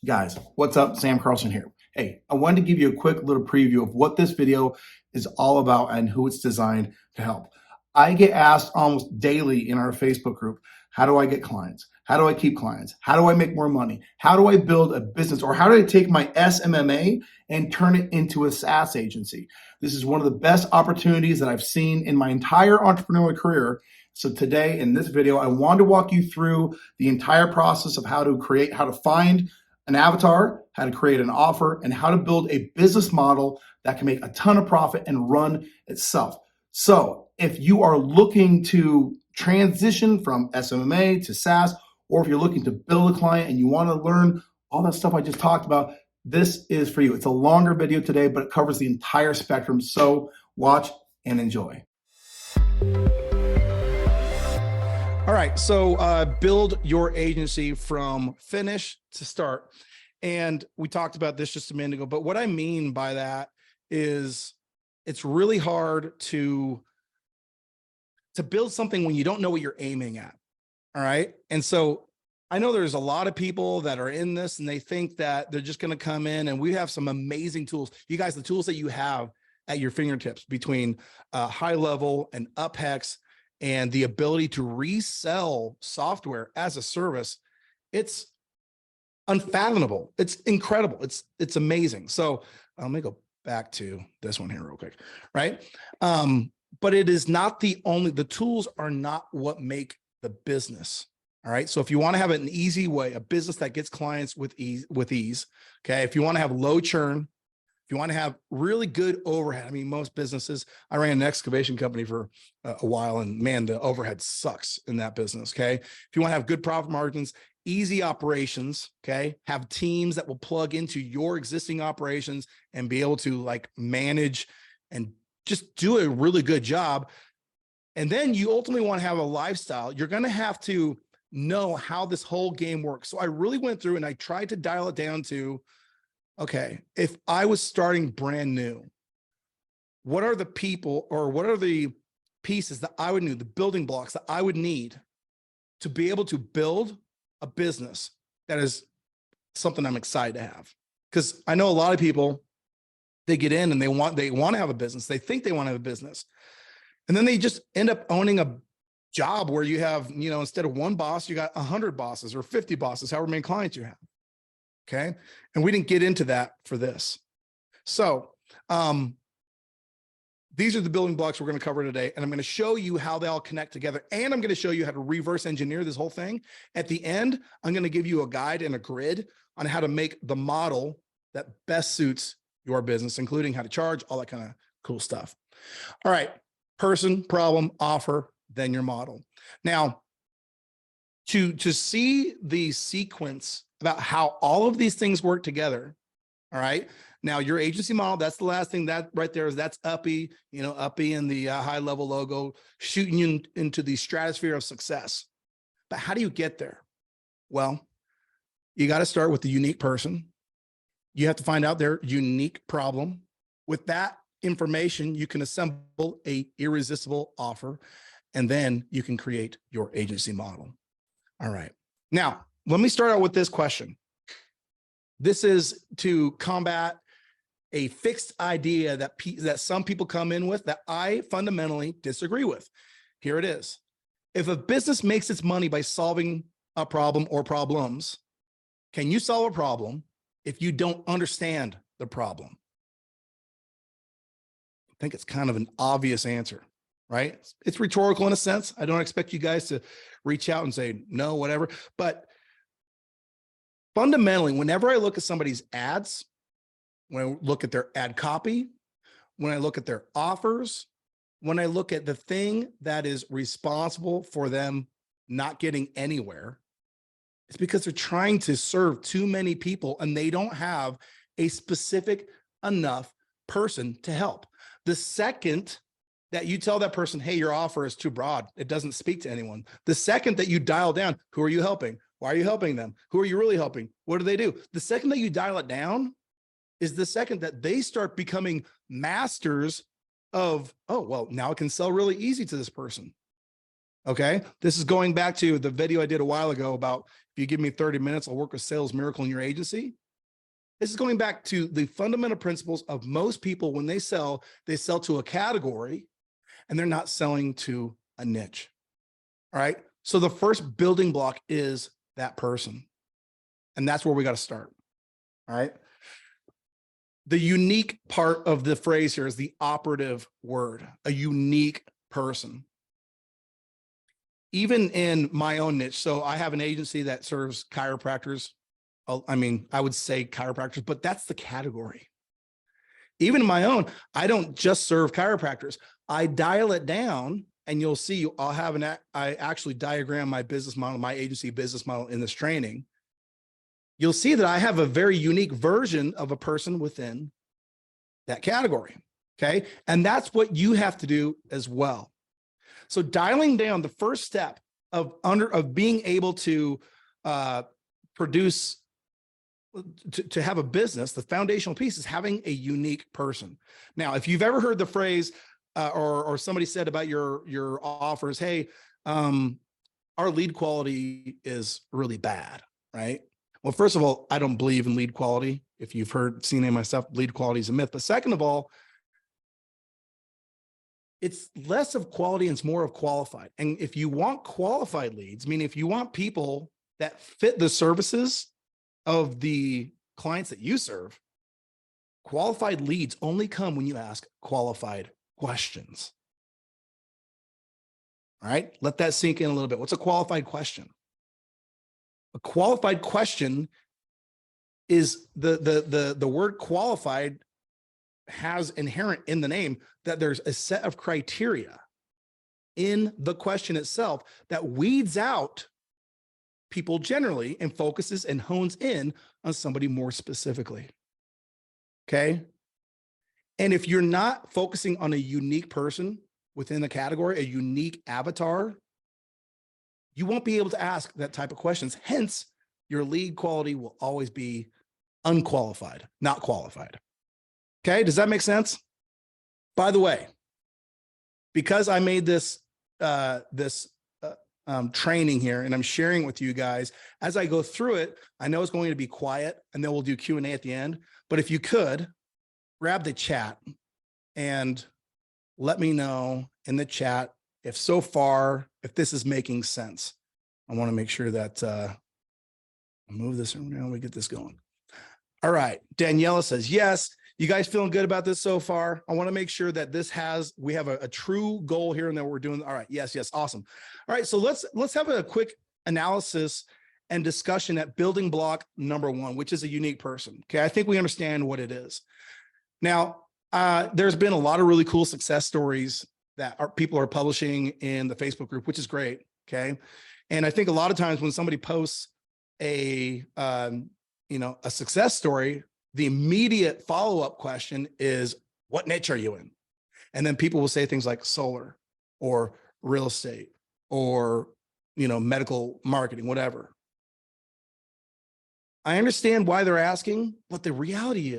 Guys, what's up? Sam Carlson here. Hey, I wanted to give you a quick little preview of what this video is all about and who it's designed to help. I get asked almost daily in our Facebook group, how do I get clients? How do I keep clients? How do I make more money? How do I build a business? Or how do I take my SMMA and turn it into a SaaS agency? This is one of the best opportunities that I've seen in my entire entrepreneurial career. So today in this video, I want to walk you through the entire process of how to find an avatar, how to create an offer, and how to build a business model that can make a ton of profit and run itself. So if you are looking to transition from SMMA to SaaS, or if you're looking to build a client and you want to learn all that stuff I just talked about, this is for you. It's a longer video today, but it covers the entire spectrum. So watch and enjoy. All right, so build your agency from finish to start. And we talked about this just a minute ago, but what I mean by that is it's really hard to build something when you don't know what you're aiming at, all right? And so I know there's a lot of people that are in this and they think that they're just gonna come in, and we have some amazing tools. You guys, the tools that you have at your fingertips between High Level and UpHex, and the ability to resell software as a service, it's unfathomable. It's incredible. It's amazing. So let me go back to this one here real quick, right? But it is not the tools are not what make the business. All right. So if you want to have an easy way, a business that gets clients with ease, okay. If you want to have low churn, if you want to have really good overhead, I mean, most businesses, I ran an excavation company for a while, and man, the overhead sucks in that business. Okay. If you want to have good profit margins, easy operations, okay, have teams that will plug into your existing operations and be able to like manage and just do a really good job. And then you ultimately want to have a lifestyle. You're going to have to know how this whole game works. So I really went through and I tried to dial it down to, okay, if I was starting brand new, what are the people or what are the pieces that I would need, the building blocks that I would need to be able to build a business that is something I'm excited to have? Because I know a lot of people, they get in and they want to have a business. They think they want to have a business. And then they just end up owning a job where you have, instead of one boss, you got 100 bosses or 50 bosses, however many clients you have. Okay. And we didn't get into that for this. So these are the building blocks we're going to cover today. And I'm going to show you how they all connect together. And I'm going to show you how to reverse engineer this whole thing. At the end, I'm going to give you a guide and a grid on how to make the model that best suits your business, including how to charge, all that kind of cool stuff. All right. Person, problem, offer, then your model. Now, to see the sequence about how all of these things work together. All right. Now your agency model, that's the last thing that right there is, that's Uppy, Uppy and the High Level logo shooting you into the stratosphere of success. But how do you get there? Well, you got to start with the unique person. You have to find out their unique problem. With that information, you can assemble a irresistible offer, and then you can create your agency model. All right. Now, let me start out with this question. This is to combat a fixed idea that some people come in with that I fundamentally disagree with. Here it is. If a business makes its money by solving a problem or problems, can you solve a problem if you don't understand the problem? I think it's kind of an obvious answer, right? It's rhetorical in a sense. I don't expect you guys to reach out and say no, whatever. But fundamentally, whenever I look at somebody's ads, when I look at their ad copy, when I look at their offers, when I look at the thing that is responsible for them not getting anywhere, it's because they're trying to serve too many people and they don't have a specific enough person to help. The second that you tell that person, hey, your offer is too broad, it doesn't speak to anyone. The second that you dial down, who are you helping? Why are you helping them? Who are you really helping? What do they do? The second that you dial it down is the second that they start becoming masters of, oh, well, now I can sell really easy to this person. Okay. This is going back to the video I did a while ago about if you give me 30 minutes, I'll work a sales miracle in your agency. This is going back to the fundamental principles of most people. When they sell to a category and they're not selling to a niche. All right. So the first building block is that person. And that's where we got to start. All right. The unique part of the phrase here is the operative word, a unique person. Even in my own niche. So I have an agency that serves chiropractors. I mean, I would say chiropractors, but that's the category. Even in my own, I don't just serve chiropractors. I dial it down, and you'll see I'll have I actually diagram my business model, my agency business model in this training. You'll see that I have a very unique version of a person within that category. Okay. And that's what you have to do as well. So dialing down, the first step of being able to produce, to have a business, the foundational piece is having a unique person. Now, if you've ever heard the phrase or somebody said about your offers, hey, our lead quality is really bad, right? Well, first of all, I don't believe in lead quality. If you've seen any of my stuff, lead quality is a myth. But second of all, it's less of quality and it's more of qualified. And if you want qualified leads, meaning if you want people that fit the services of the clients that you serve, qualified leads only come when you ask qualified questions. All right, let that sink in a little bit. What's a qualified question? A qualified question is the word qualified has inherent in the name that there's a set of criteria in the question itself that weeds out people generally and focuses and hones in on somebody more specifically. Okay. And if you're not focusing on a unique person within the category, a unique avatar, you won't be able to ask that type of questions. Hence, your lead quality will always be unqualified, not qualified. Okay, does that make sense? By the way, because I made this training here and I'm sharing with you guys, as I go through it, I know it's going to be quiet and then we'll do Q&A at the end. But if you could, grab the chat and let me know in the chat if so far, if this is making sense. I want to make sure that I'll move this around, we get this going. All right, Daniela says, yes. You guys feeling good about this so far? I want to make sure that we have a true goal here and that we're doing. All right. Yes. Awesome. All right. So let's have a quick analysis and discussion at building block number one, which is a unique person. Okay. I think we understand what it is. Now, there's been a lot of really cool success stories that people are publishing in the Facebook group, which is great. Okay. And I think a lot of times when somebody posts a success story, the immediate follow-up question is, what niche are you in? And then people will say things like solar or real estate or, medical marketing, whatever. I understand why they're asking, but the reality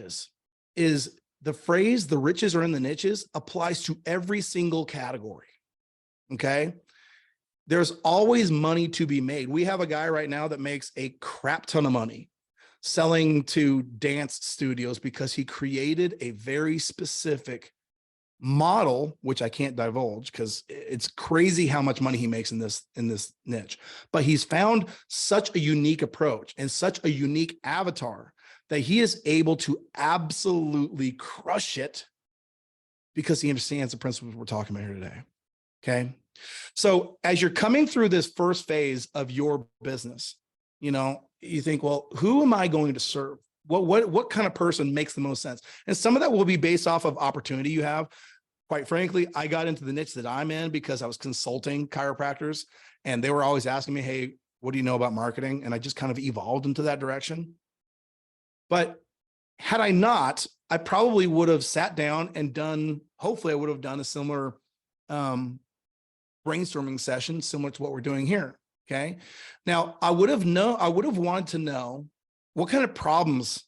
is the phrase, the riches are in the niches, applies to every single category. Okay. There's always money to be made. We have a guy right now that makes a crap ton of money selling to dance studios because he created a very specific model, which I can't divulge because it's crazy how much money he makes in this niche. But he's found such a unique approach and such a unique avatar that he is able to absolutely crush it because he understands the principles we're talking about here today. Okay. So as you're coming through this first phase of your business, you think, well, who am I going to serve? What kind of person makes the most sense? And some of that will be based off of opportunity you have. Quite frankly, I got into the niche that I'm in because I was consulting chiropractors and they were always asking me, hey, what do you know about marketing? And I just kind of evolved into that direction. But had I not, I probably would have sat down and hopefully I would have done a similar brainstorming session, similar to what we're doing here. Okay. Now I would have wanted to know what kind of problems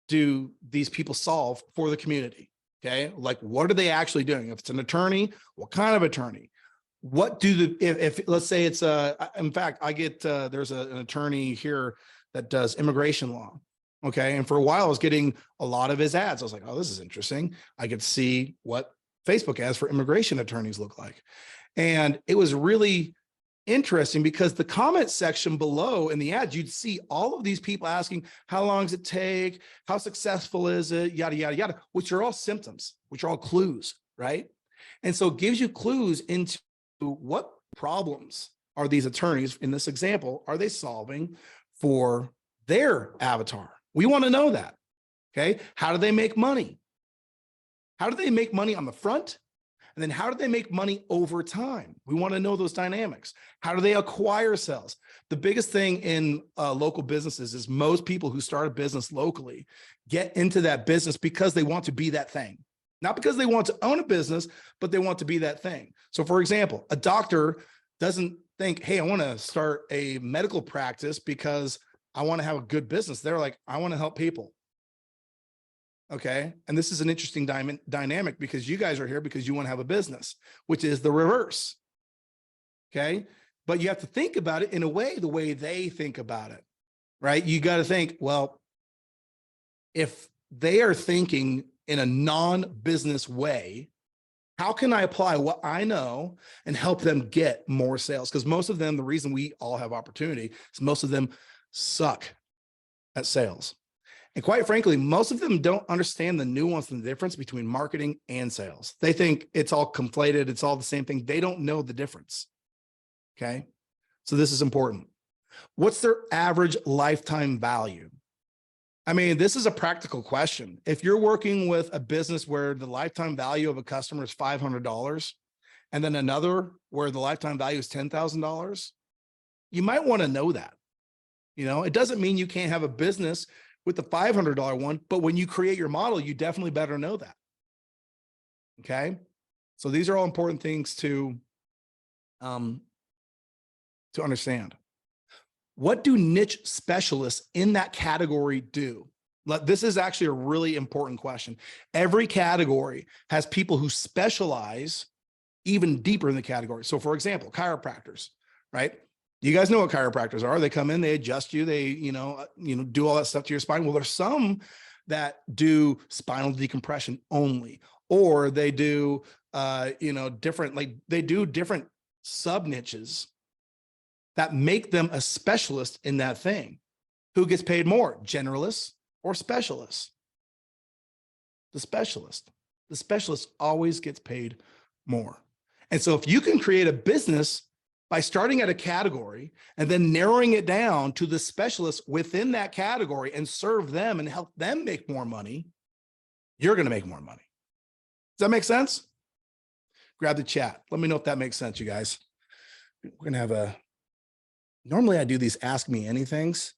do these people solve for the community? Okay. Like, what are they actually doing? If it's an attorney, what kind of attorney? what do the, if let's say it's in fact, I get, there's an attorney here that does immigration law. Okay. And for a while I was getting a lot of his ads. I was like, oh, this is interesting. I could see what Facebook ads for immigration attorneys look like. And it was really interesting because the comment section below in the ads, you'd see all of these people asking, how long does it take? How successful is it? Yada, yada, yada, which are all symptoms, which are all clues, right? And so it gives you clues into what problems are these attorneys in this example, are they solving for their avatar? We want to know that. Okay. How do they make money? How do they make money on the front? And then how do they make money over time? We want to know those dynamics. How do they acquire sales? The biggest thing in local businesses is most people who start a business locally get into that business because they want to be that thing. Not because they want to own a business, but they want to be that thing. So for example, a doctor doesn't think, hey, I want to start a medical practice because I want to have a good business. They're like, I want to help people. Okay. And this is an interesting dynamic because you guys are here because you want to have a business, which is the reverse. Okay. But you have to think about it in a way, the way they think about it, right? You got to think, well, if they are thinking in a non-business way, how can I apply what I know and help them get more sales? Because most of them, the reason we all have opportunity is most of them suck at sales. And quite frankly, most of them don't understand the nuance and the difference between marketing and sales. They think it's all conflated. It's all the same thing. They don't know the difference. Okay. So this is important. What's their average lifetime value? I mean, this is a practical question. If you're working with a business where the lifetime value of a customer is $500 and then another where the lifetime value is $10,000, you might want to know that. You know, it doesn't mean you can't have a business with the $500 one, but when you create your model, you definitely better know that. Okay. So these are all important things to understand. What do niche specialists in that category do? This is actually a really important question. Every category has people who specialize even deeper in the category. So for example, chiropractors, right? You guys know what chiropractors are. They come in, they adjust you, they, do all that stuff to your spine. Well, there's some that do spinal decompression only, or they do, different, like they do different sub niches that make them a specialist in that thing. Who gets paid more, generalists or specialists? The specialist. The specialist always gets paid more. And so if you can create a business by starting at a category and then narrowing it down to the specialists within that category and serve them and help them make more money, you're going to make more money. Does that make sense? Grab the chat. Let me know if that makes sense, you guys. We're going to have normally I do these ask me anythings.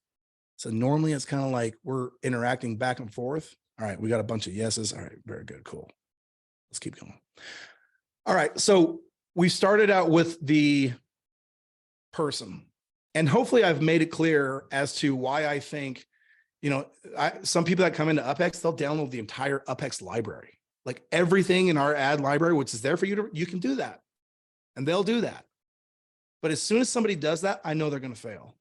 So normally it's kind of like we're interacting back and forth. All right. We got a bunch of yeses. All right. Very good. Cool. Let's keep going. All right. So we started out with the person, and hopefully I've made it clear as to why I think, some people that come into UpHex, they'll download the entire UpHex library, like everything in our ad library, which is there for you you can do that, and they'll do that. But as soon as somebody does that, I know they're going to fail.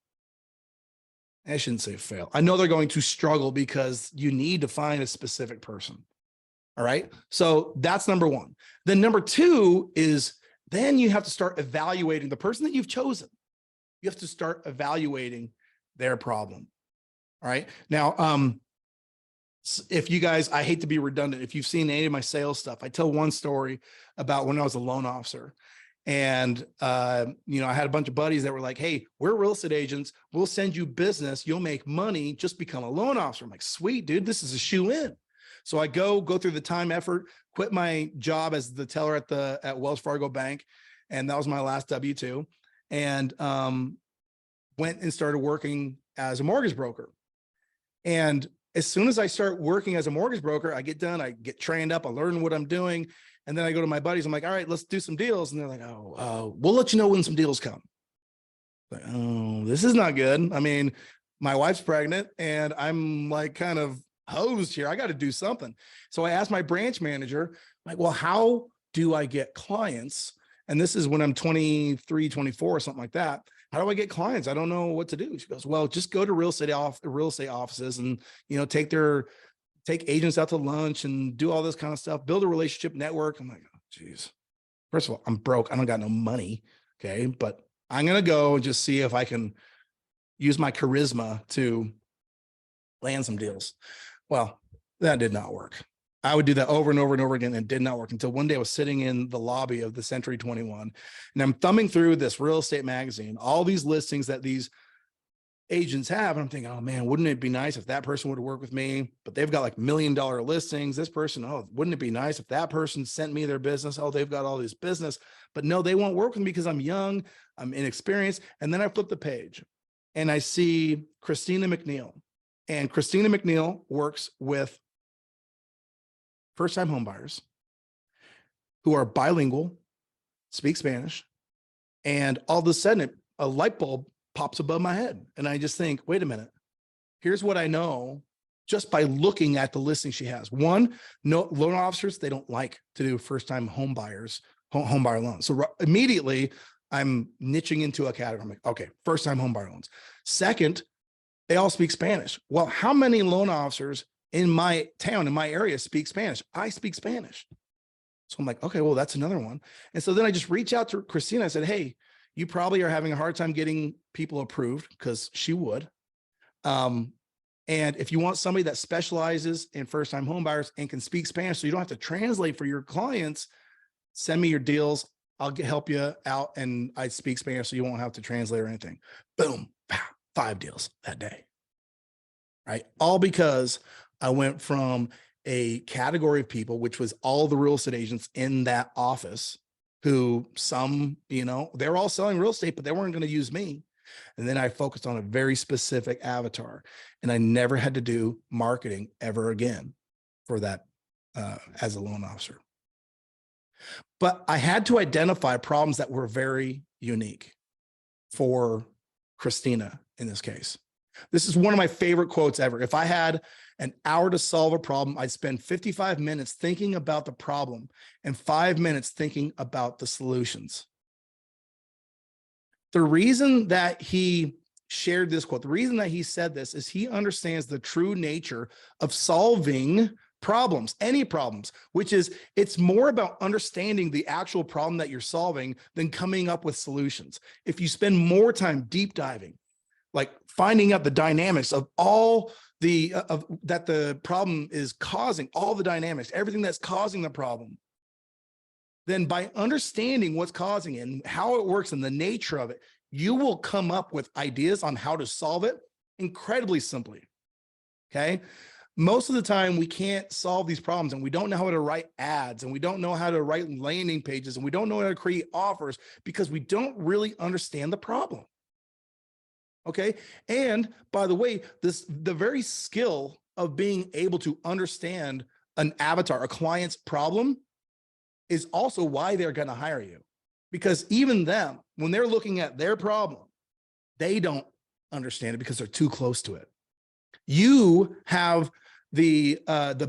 I shouldn't say fail. I know they're going to struggle because you need to find a specific person. All right. So that's number one. Then number two is then you have to start evaluating the person that you've chosen. You have to start evaluating their problem. All right. Now, if you guys, I hate to be redundant, if you've seen any of my sales stuff, I tell one story about when I was a loan officer. And, I had a bunch of buddies that were like, hey, we're real estate agents. We'll send you business. You'll make money. Just become a loan officer. I'm like, sweet, dude, this is a shoe in. So I go through the time, effort, quit my job as the teller at Wells Fargo Bank. And that was my last W-2, and went and started working as a mortgage broker. And as soon as I start working as a mortgage broker, I get done, I get trained up, I learn what I'm doing. And then I go to my buddies, I'm like, all right, let's do some deals. And they're like, we'll let you know when some deals come. Like, oh, this is not good. I mean, my wife's pregnant and I'm like kind of hosed here. I got to do something. So I asked my branch manager, like, well, how do I get clients? And this is when I'm 23, 24 or something like that. How do I get clients? I don't know what to do. She goes, well, just go to real estate offices and, take agents out to lunch and do all this kind of stuff, build a relationship network. I'm like, oh, geez. First of all, I'm broke. I don't got no money. Okay. But I'm going to go and just see if I can use my charisma to land some deals. Well, that did not work. I would do that over and over and over again, and it did not work until one day I was sitting in the lobby of the Century 21 and I'm thumbing through this real estate magazine, all these listings that these agents have. And I'm thinking, oh man, wouldn't it be nice if that person would work with me? But they've got like $1 million listings. This person, oh, wouldn't it be nice if that person sent me their business? Oh, they've got all this business, but no, they won't work with me because I'm young, I'm inexperienced. And then I flip the page and I see Christina McNeil. And Christina McNeil works with first-time homebuyers who are bilingual, speak Spanish, and all of a sudden a light bulb pops above my head. And I just think, wait a minute, here's what I know just by looking at the listing she has. One, no loan officers, they don't like to do first-time home buyer loans. So immediately I'm niching into a category. I'm like, okay, first-time home buyer loans. Second, they all speak Spanish. Well, how many loan officers in my town, in my area, speak Spanish? I speak Spanish. So I'm like, okay, well, that's another one. And so then I just reach out to Christina. I said, hey, you probably are having a hard time getting people approved, because she would. And if you want somebody that specializes in first-time home buyers and can speak Spanish, so you don't have to translate for your clients, send me your deals. I'll help you out. And I speak Spanish, so you won't have to translate or anything. Boom, 5 deals that day. Right. All because I went from a category of people, which was all the real estate agents in that office, who some, they're all selling real estate, but they weren't going to use me. And then I focused on a very specific avatar, and I never had to do marketing ever again for that as a loan officer. But I had to identify problems that were very unique for Christina in this case. This is one of my favorite quotes ever. If I had an hour to solve a problem, I'd spend 55 minutes thinking about the problem and 5 minutes thinking about the solutions. The reason that he shared this quote, the reason that he said this, is he understands the true nature of solving problems, any problems, which is it's more about understanding the actual problem that you're solving than coming up with solutions. If you spend more time deep diving, like finding out the dynamics of all the that the problem is causing, all the dynamics, everything that's causing the problem, then by understanding what's causing it and how it works and the nature of it, you will come up with ideas on how to solve it incredibly simply. Okay. Most of the time we can't solve these problems, and we don't know how to write ads, and we don't know how to write landing pages, and we don't know how to create offers because we don't really understand the problem. Okay. And by the way, the very skill of being able to understand an avatar, a client's problem, is also why they're going to hire you. Because even them, when they're looking at their problem, they don't understand it because they're too close to it. You have the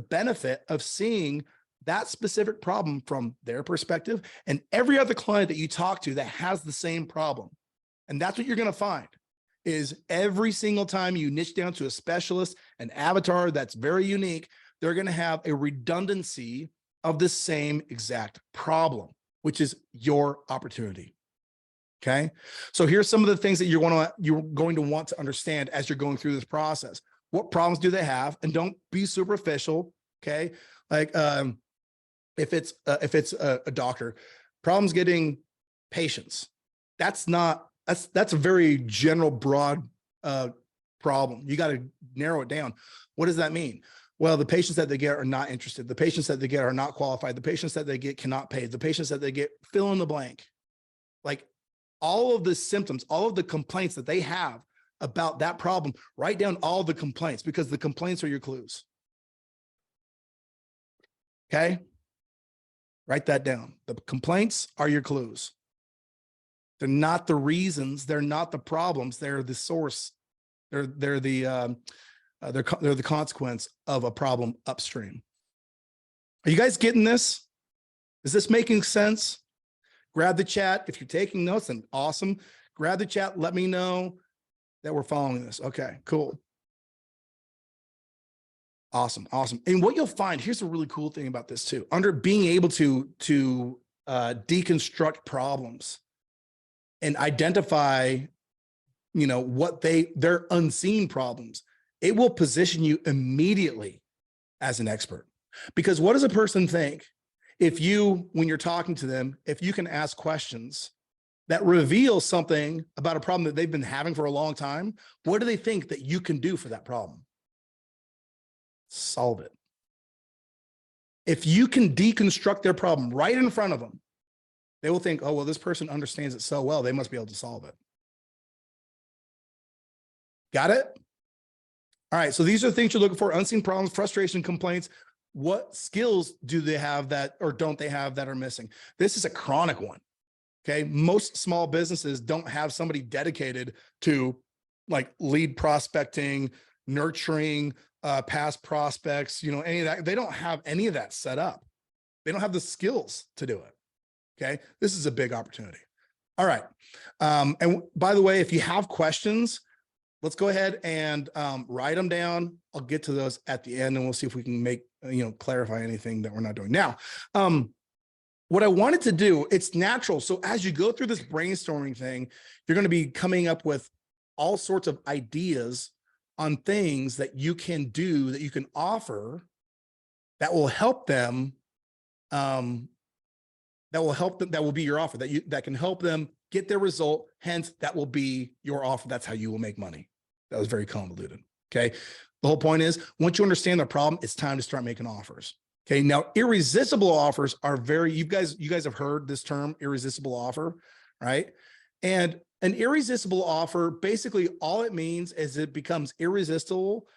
benefit of seeing that specific problem from their perspective and every other client that you talk to that has the same problem. And that's what you're going to find. Is every single time you niche down to a specialist, an avatar that's very unique, they're going to have a redundancy of the same exact problem, which is your opportunity. Okay. So here's some of the things that you're going to want to understand as you're going through this process. What problems do they have? And don't be superficial. Okay. Like, if it's a doctor, problems getting patients, that's a very general, broad problem. You got to narrow it down. What does that mean? Well, the patients that they get are not interested. The patients that they get are not qualified. The patients that they get cannot pay. The patients that they get, fill in the blank. Like all of the symptoms, all of the complaints that they have about that problem, write down all the complaints, because the complaints are your clues. Okay? Write that down. The complaints are your clues. They're not the reasons. They're not the problems. They're the source. They're the consequence of a problem upstream. Are you guys getting this? Is this making sense? Grab the chat. If you're taking notes, then awesome. Grab the chat. Let me know that we're following this. Okay, cool. Awesome. Awesome. And what you'll find, here's a really cool thing about this too, under being able to deconstruct problems and identify, what their unseen problems, it will position you immediately as an expert. Because what does a person think if you, when you're talking to them, if you can ask questions that reveal something about a problem that they've been having for a long time, what do they think that you can do for that problem? Solve it. If you can deconstruct their problem right in front of them, they will think, oh, well, this person understands it so well, they must be able to solve it. Got it? All right, so these are the things you're looking for: unseen problems, frustration, complaints. What skills do they have that, or don't they have, that are missing? This is a chronic one. Okay, most small businesses don't have somebody dedicated to like lead prospecting, nurturing past prospects, any of that. They don't have any of that set up. They don't have the skills to do it. Okay, this is a big opportunity. All right, and by the way, if you have questions, let's go ahead and write them down. I'll get to those at the end, and we'll see if we can make clarify anything that we're not doing now. What I wanted to do, it's natural. So as you go through this brainstorming thing, you're going to be coming up with all sorts of ideas on things that you can do, that you can offer, that will help them, that will be your offer, that can help them get their result. Hence, that will be your offer. That's how you will make money. That was very convoluted. Okay. The whole point is, once you understand the problem, it's time to start making offers. Okay. Now, irresistible offers are you guys have heard this term, irresistible offer, right? And an irresistible offer, basically all it means is it becomes irresistible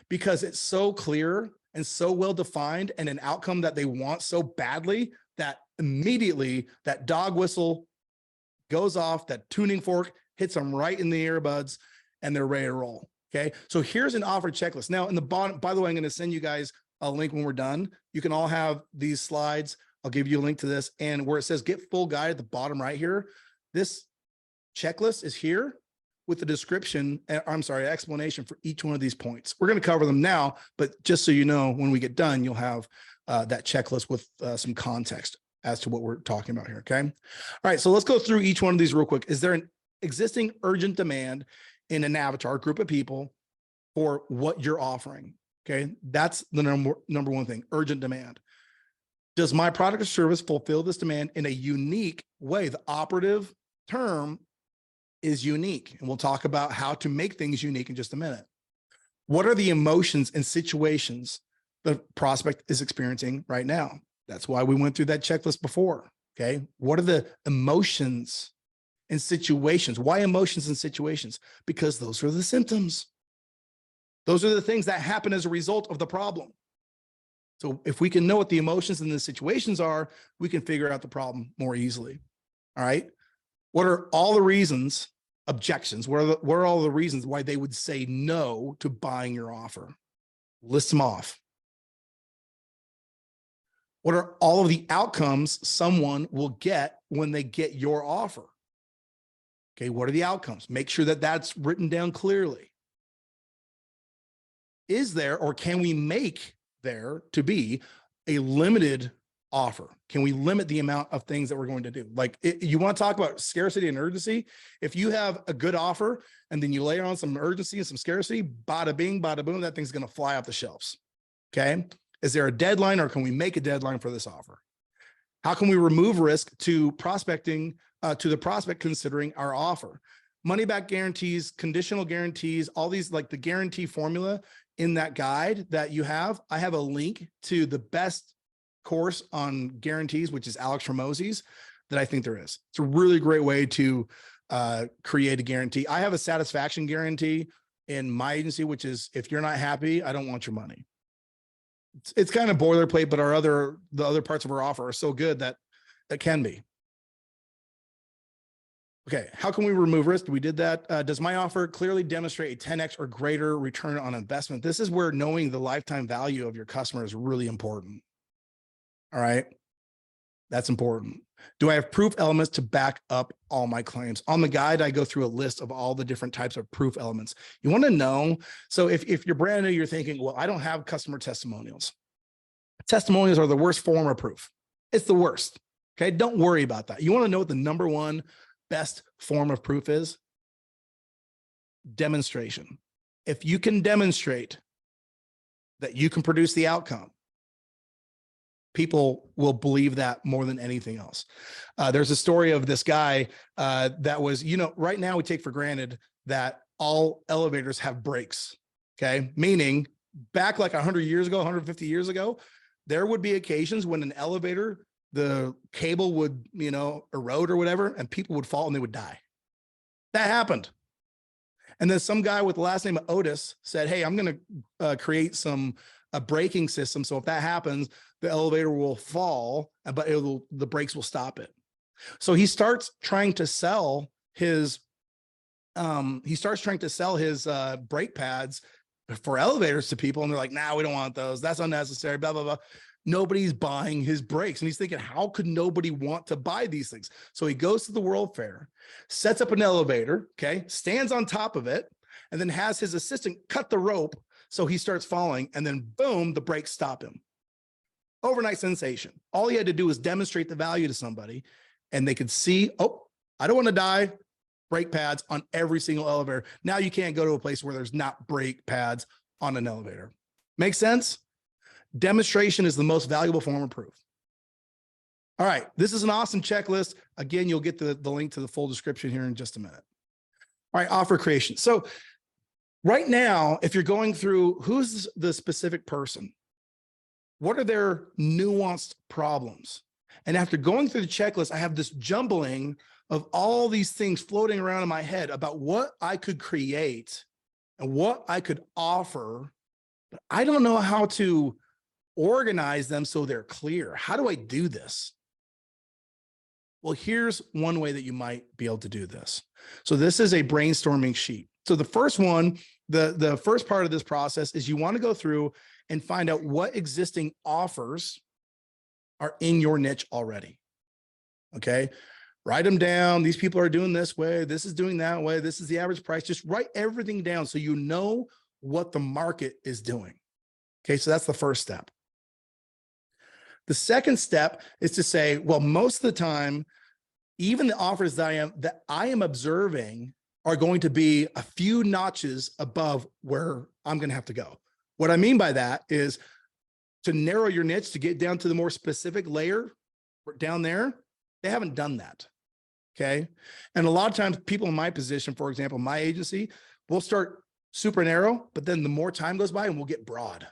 because it's so clear and so well defined, and an outcome that they want so badly that immediately that dog whistle goes off, that tuning fork hits them right in the earbuds, and they're ready to roll. Okay. So here's an offer checklist. Now in the bottom, by the way, I'm going to send you guys a link when we're done. You can all have these slides. I'll give you a link to this, and where it says get full guide at the bottom right here, this checklist is here with the description, explanation for each one of these points. We're going to cover them now, but just so you know, when we get done, you'll have that checklist with some context as to what we're talking about here. Okay. All right. So let's go through each one of these real quick. Is there an existing urgent demand in an avatar group of people for what you're offering? Okay. That's the number one thing, urgent demand. Does my product or service fulfill this demand in a unique way? The operative term is unique. And we'll talk about how to make things unique in just a minute. What are the emotions and situations the prospect is experiencing right now? That's why we went through that checklist before. Okay. What are the emotions and situations? Why emotions and situations? Because those are the symptoms. Those are the things that happen as a result of the problem. So if we can know what the emotions and the situations are, we can figure out the problem more easily. All right. What are all the reasons, objections? What are all the reasons why they would say no to buying your offer? List them off. What are all of the outcomes someone will get when they get your offer? Okay. What are the outcomes? Make sure that that's written down clearly. Is there, or can we make there to be a limited offer? Can we limit the amount of things that we're going to do? Like you want to talk about scarcity and urgency. If you have a good offer and then you layer on some urgency and some scarcity, bada bing, bada boom, that thing's going to fly off the shelves. Okay. Is there a deadline, or can we make a deadline for this offer? How can we remove risk to prospecting, to the prospect considering our offer? Money back guarantees, conditional guarantees, all these, like the guarantee formula in that guide that you have. I have a link to the best course on guarantees, which is Alex Ramosey's, that I think there is. It's a really great way to create a guarantee. I have a satisfaction guarantee in my agency, which is, if you're not happy, I don't want your money. It's kind of boilerplate, but the other parts of our offer are so good that it can be. Okay, how can we remove risk? We did that. Does my offer clearly demonstrate a 10x or greater return on investment? This is where knowing the lifetime value of your customer is really important. All right, that's important. Do I have proof elements to back up all my claims? On the guide, I go through a list of all the different types of proof elements. You want to know, so if you're brand new, you're thinking, well, I don't have customer testimonials. Testimonials are the worst form of proof. It's the worst. Okay, don't worry about that. You want to know what the number one best form of proof is? Demonstration. If you can demonstrate that you can produce the outcome, people will believe that more than anything else. There's a story of this guy that was, right now we take for granted that all elevators have brakes. Okay, meaning back like 100 years ago, 150 years ago, there would be occasions when an elevator, the cable would, erode or whatever, and people would fall and they would die. That happened. And then some guy with the last name of Otis said, hey, I'm going to create a braking system. So if that happens, the elevator will fall, but the brakes will stop it. So he starts trying to sell his brake pads for elevators to people. And they're like, nah, we don't want those. That's unnecessary, blah, blah, blah. Nobody's buying his brakes. And he's thinking, how could nobody want to buy these things? So he goes to the World Fair, sets up an elevator, okay, stands on top of it, and then has his assistant cut the rope so he starts falling, and then boom, the brakes stop him. Overnight sensation. All he had to do was demonstrate the value to somebody, and they could see, oh, I don't want to die. Brake pads on every single elevator. Now you can't go to a place where there's not brake pads on an elevator. Make sense? Demonstration is the most valuable form of proof. All right, this is an awesome checklist. Again, you'll get the link to the full description here in just a minute. All right, offer creation. So right now, if you're going through who's the specific person, what are their nuanced problems? And after going through the checklist, I have this jumbling of all these things floating around in my head about what I could create and what I could offer, but I don't know how to organize them so they're clear. How do I do this? Well, here's one way that you might be able to do this. So this is a brainstorming sheet. So the first one, the first part of this process is you want to go through and find out what existing offers are in your niche already. Okay. Write them down. These people are doing this way. This is doing that way. This is the average price. Just write everything down so you know what the market is doing. Okay. So that's the first step. The second step is to say, well, most of the time, even the offers that I am observing are going to be a few notches above where I'm going to have to go. What I mean by that is to narrow your niche, to get down to the more specific layer down there. They haven't done that. Okay. And a lot of times people in my position, for example, my agency, we'll start super narrow, but then the more time goes by and we'll get broad.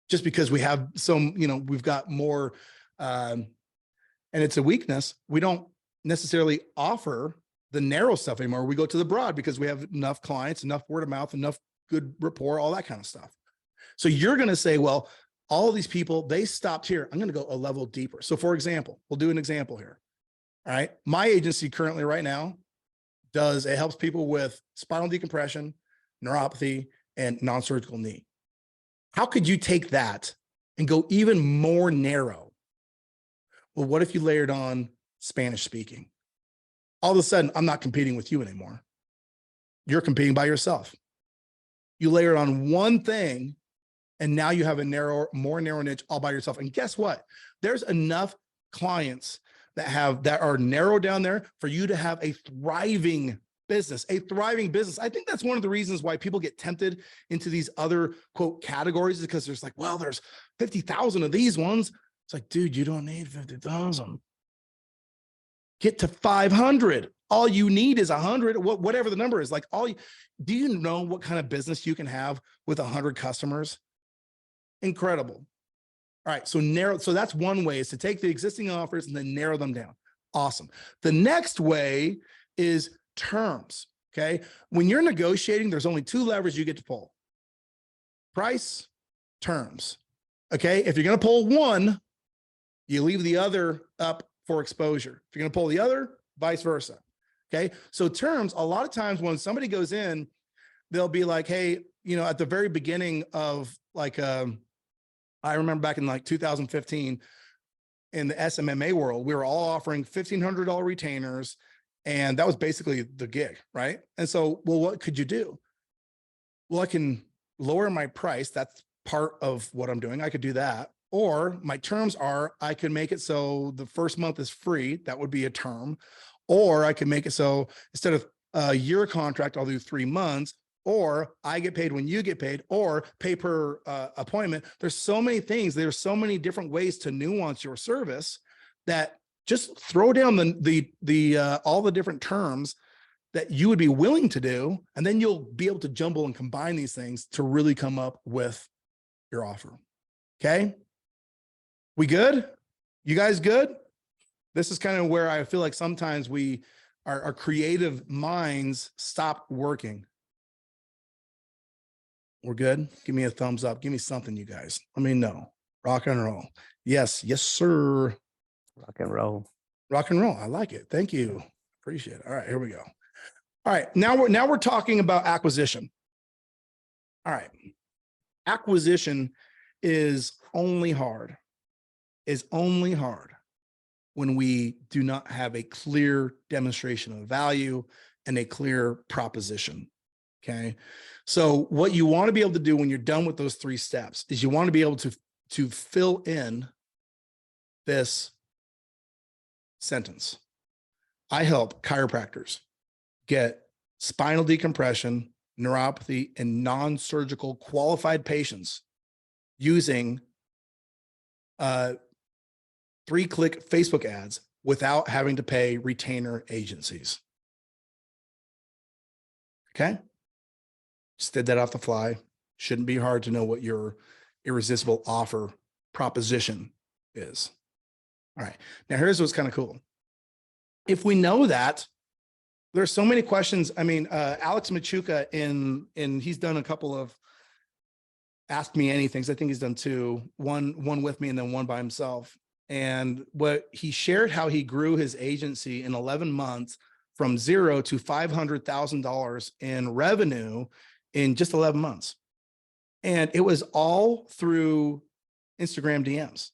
Just because we have some, we've got more, and it's a weakness. We don't necessarily offer the narrow stuff anymore. We go to the broad because we have enough clients, enough word of mouth, enough good rapport, all that kind of stuff. So you're going to say, well, all of these people, they stopped here. I'm going to go a level deeper. So for example, we'll do an example here. All right. My agency currently right now it helps people with spinal decompression, neuropathy, and non-surgical knee. How could you take that and go even more narrow? Well, what if you layered on Spanish speaking? All of a sudden, I'm not competing with you anymore. You're competing by yourself. You layer it on one thing, and now you have a more narrow niche all by yourself. And guess what? There's enough clients that are narrowed down there for you to have a thriving business. I think that's one of the reasons why people get tempted into these other quote categories, is because there's like, well, there's 50,000 of these ones. It's like, dude, you don't need 50,000. Get to 500. All you need is 100, whatever the number is. Like, do you know what kind of business you can have with 100 customers? Incredible. All right, so that's one way, is to take the existing offers and then narrow them down. Awesome. The next way is terms. Okay. When you're negotiating, there's only two levers you get to pull: price, terms. Okay. If you're going to pull one, you leave the other up for exposure. If you're going to pull the other, vice versa. Okay. So terms, a lot of times when somebody goes in, they'll be like, hey, at the very beginning of I remember back in 2015, in the SMMA world, we were all offering $1,500 retainers, and that was basically the gig, right? And so, well, what could you do? Well, I can lower my price. That's part of what I'm doing. I could do that. Or my terms are, I can make it so the first month is free. That would be a term. Or I can make it so instead of a year contract, I'll do 3 months, or I get paid when you get paid, or pay per appointment. There's so many things. There's so many different ways to nuance your service that just throw down the all the different terms that you would be willing to do, and then you'll be able to jumble and combine these things to really come up with your offer. Okay. We good? You guys good? This is kind of where I feel like sometimes our creative minds stop working. We're good. Give me a thumbs up. Give me something, you guys. Let me know. Rock and roll. Yes. Yes, sir. Rock and roll. Rock and roll. I like it. Thank you. Appreciate it. All right, here we go. All right. Now we're talking about acquisition. All right. Acquisition is only hard when we do not have a clear demonstration of value and a clear proposition. Okay. So what you want to be able to do when you're done with those 3 steps is you want to be able to fill in this sentence. I help chiropractors get spinal decompression, neuropathy, and non-surgical qualified patients using 3-click Facebook ads without having to pay retainer agencies. Okay. Just did that off the fly. Shouldn't be hard to know what your irresistible offer proposition is. All right. Now here's what's kind of cool. If we know that, there's so many questions. I mean, Alex Machuca he's done a couple of Ask Me Anythings. I think he's done 2, one with me and then one by himself. And what he shared, how he grew his agency in 11 months from 0 to $500,000 in revenue in just 11 months. And it was all through Instagram DMs.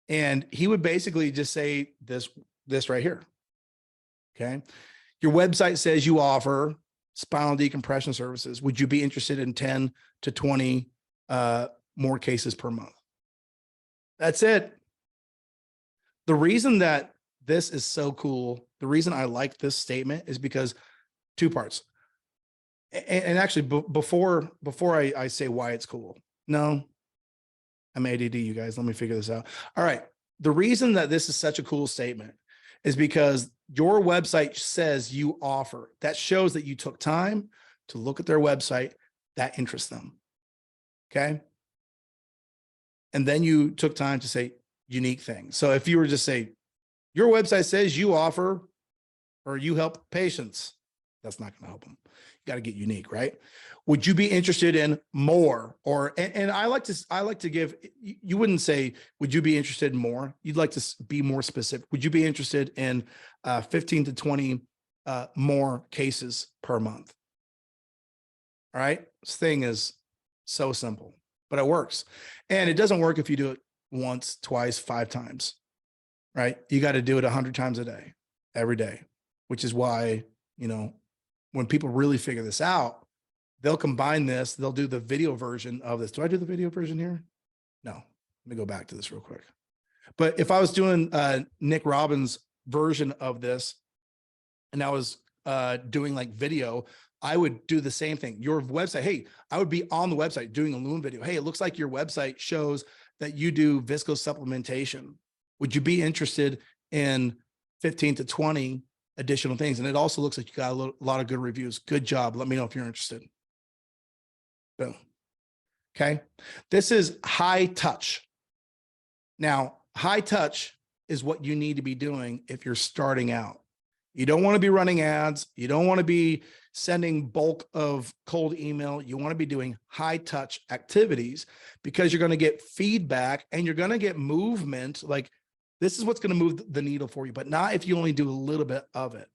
And he would basically just say this right here. Okay. Your website says you offer spinal decompression services. Would you be interested in 10 to 20 more cases per month? That's it. The reason that this is so cool, the reason I like this statement is because 2 parts. And actually, before I say why it's cool, no, I'm ADD, you guys. Let me figure this out. All right. The reason that this is such a cool statement is because your website says you offer. That shows that you took time to look at their website that interests them. Okay. And then you took time to say unique things. So if you were just say, your website says you offer or you help patients, that's not going to help them. You got to get unique, right? Would you be interested in more? Or, and I like to give, you wouldn't say, would you be interested in more? You'd like to be more specific. Would you be interested in 15 to 20 more cases per month? All right. This thing is so simple, but it works. And it doesn't work if you do it once, twice, 5 times, right? You got to do it 100 times a day, every day, which is why, when people really figure this out, they'll combine this. They'll do the video version of this. Do I do the video version here? No. Let me go back to this real quick. But if I was doing Nick Robbins' version of this, and I was doing like video, I would do the same thing. Your website, hey, I would be on the website doing a Loom video. Hey, it looks like your website shows that you do viscose supplementation. Would you be interested in 15 to 20 additional things? And it also looks like you got a lot of good reviews. Good job. Let me know if you're interested. Boom. Okay. This is high touch. Now, high touch is what you need to be doing if you're starting out. You don't want to be running ads. You don't want to be sending bulk of cold email. You want to be doing high touch activities because you're going to get feedback and you're going to get movement. Like, this is what's going to move the needle for you, but not if you only do a little bit of it.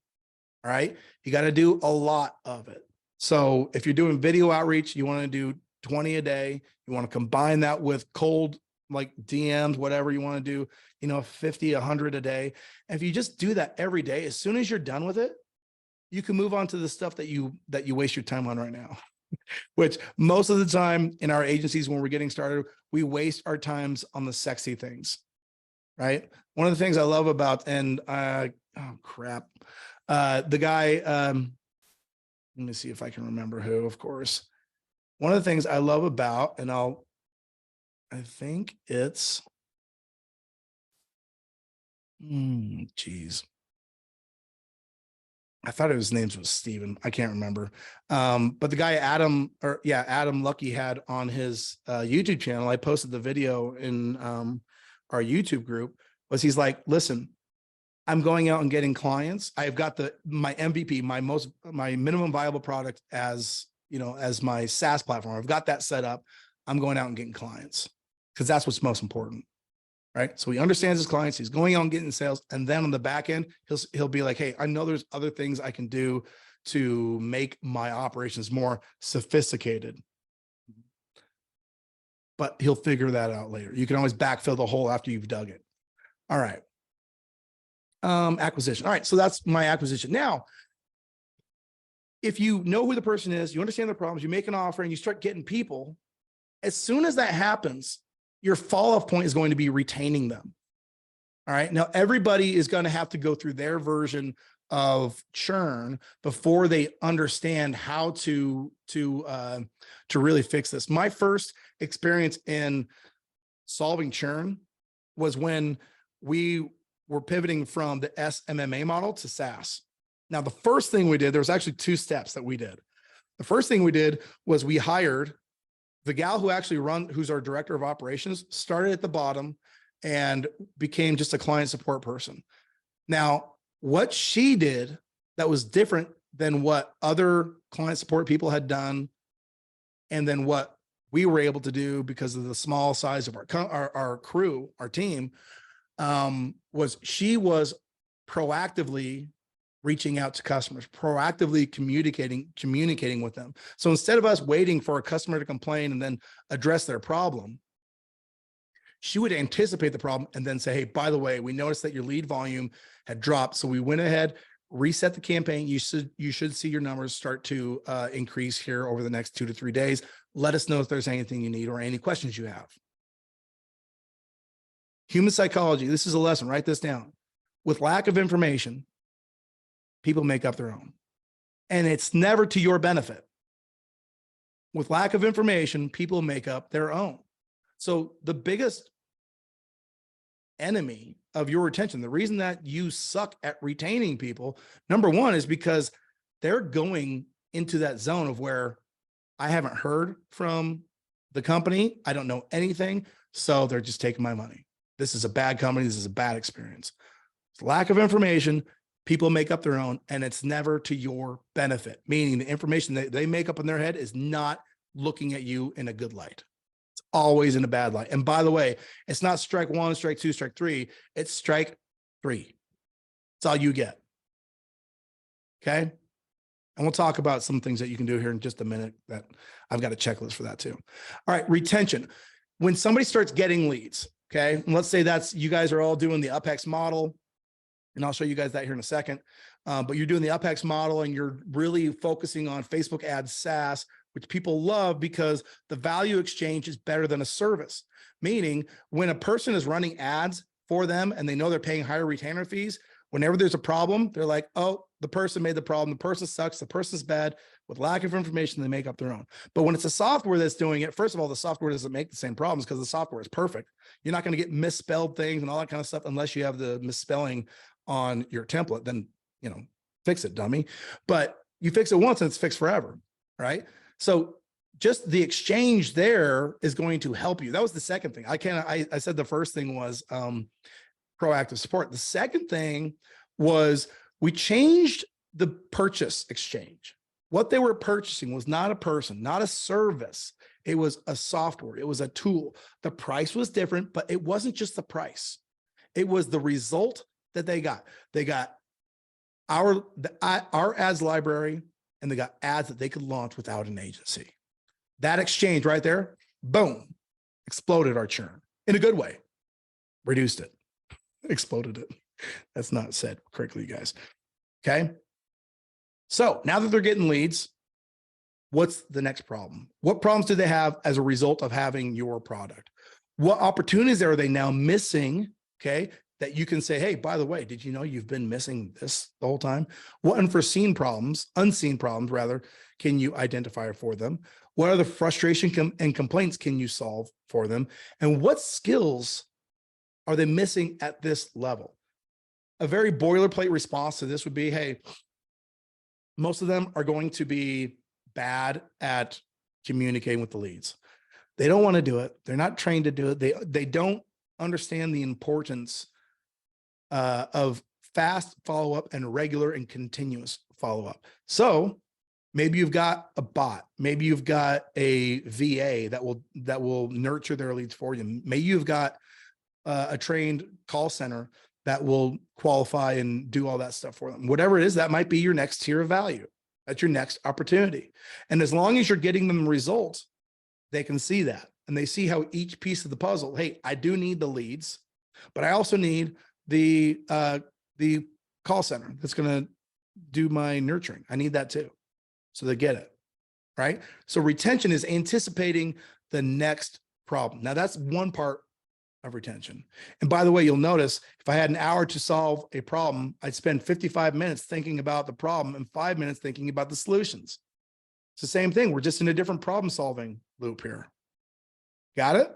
All right. You got to do a lot of it. So if you're doing video outreach, you want to do 20 a day. You want to combine that with cold like DMs, whatever you want to do, you know, 50, 100 a day. And if you just do that every day, as soon as you're done with it, you can move on to the stuff that you waste your time on right now. Which most of the time in our agencies, when we're getting started, we waste our times on the sexy things, right? One of the things I love about, and oh crap, the guy, let me see if I can remember who, of course. One of the things I love about, and I think it's, geez. I thought his name was Steven. I can't remember. But the guy Adam Lucky had on his YouTube channel, I posted the video in our YouTube group, was he's like, listen, I'm going out and getting clients. I've got my MVP, my minimum viable product as, you know, as my SaaS platform. I've got that set up. I'm going out and getting clients because that's what's most important. Right. So he understands his clients. He's going out and getting sales. And then on the back end, he'll be like, hey, I know there's other things I can do to make my operations more sophisticated. But he'll figure that out later. You can always backfill the hole after you've dug it. All right. Acquisition. All right. So that's my acquisition. Now, if you know who the person is, you understand the problems, you make an offer and you start getting people, as soon as that happens, your follow-up point is going to be retaining them. All right. Now, everybody is going to have to go through their version of churn before they understand how to really fix this. My first experience in solving churn was when we were pivoting from the SMMA model to SaaS. Now, the first thing we did, there was actually 2 steps that we did. The first thing we did was we hired the gal who actually who's our director of operations, started at the bottom and became just a client support person. Now, what she did that was different than what other client support people had done, and then what we were able to do because of the small size of our crew, our team, was she was proactively reaching out to customers, proactively communicating with them. So instead of us waiting for a customer to complain and then address their problem, she would anticipate the problem and then say, hey, by the way, we noticed that your lead volume had dropped. So we went ahead, reset the campaign. You should see your numbers start to increase here over the next 2 to 3 days. Let us know if there's anything you need or any questions you have. Human psychology. This is a lesson. Write this down. With lack of information, people make up their own, and it's never to your benefit. With lack of information, people make up their own. So the biggest enemy of your retention, the reason that you suck at retaining people, number one, is because they're going into that zone of where I haven't heard from the company. I don't know anything. So they're just taking my money. This is a bad company. This is a bad experience. Lack of information, people make up their own, and it's never to your benefit, meaning the information that they make up in their head is not looking at you in a good light. It's always in a bad light. And by the way, it's not strike 1, strike 2, strike 3. It's strike 3. It's all you get. Okay. And we'll talk about some things that you can do here in just a minute. That I've got a checklist for that too. All right. Retention. When somebody starts getting leads, okay, and let's say that's, you guys are all doing the UpHex model, and I'll show you guys that here in a second. But you're doing the UpHex model and you're really focusing on Facebook ads SaaS, which people love because the value exchange is better than a service. Meaning when a person is running ads for them and they know they're paying higher retainer fees, whenever there's a problem, they're like, oh, the person made the problem. The person sucks. The person's bad. With lack of information, they make up their own. But when it's a software that's doing it, first of all, the software doesn't make the same problems because the software is perfect. You're not going to get misspelled things and all that kind of stuff unless you have the misspelling on your template. Then, you know, fix it, dummy. But you fix it once and it's fixed forever, right? So just the exchange there is going to help you. That was the second thing. I said the first thing was proactive support. The second thing was we changed the purchase exchange. What they were purchasing was not a person, not a service. It was a software. It was a tool. The price was different, but it wasn't just the price. It was the result that they got. They got our ads library, and they got ads that they could launch without an agency. That exchange right there, boom, exploded our churn. in a good way, reduced it, exploded it. That's not said correctly, you guys. Okay. So now that they're getting leads, what's the next problem? What problems do they have as a result of having your product? What opportunities are they now missing? Okay. That you can say, hey, by the way, did you know you've been missing this the whole time? What unseen problems rather, can you identify for them? What other frustration and complaints can you solve for them? And what skills are they missing at this level? A very boilerplate response to this would be, hey, most of them are going to be bad at communicating with the leads. They don't want to do it. They're not trained to do it. They don't understand the importance of fast follow-up and regular and continuous follow-up. So maybe you've got a bot. Maybe you've got a VA that will nurture their leads for you. Maybe you've got a trained call center that will qualify and do all that stuff for them. Whatever it is, that might be your next tier of value. That's your next opportunity. And as long as you're getting them results, they can see that. And they see how each piece of the puzzle, hey, I do need the leads, but I also need the call center that's going to do my nurturing. I need that too. So they get it, right? So retention is anticipating the next problem. Now that's one part of retention. And by the way, you'll notice if I had an hour to solve a problem, I'd spend 55 minutes thinking about the problem and 5 minutes thinking about the solutions. It's the same thing. We're just in a different problem solving loop here. Got it?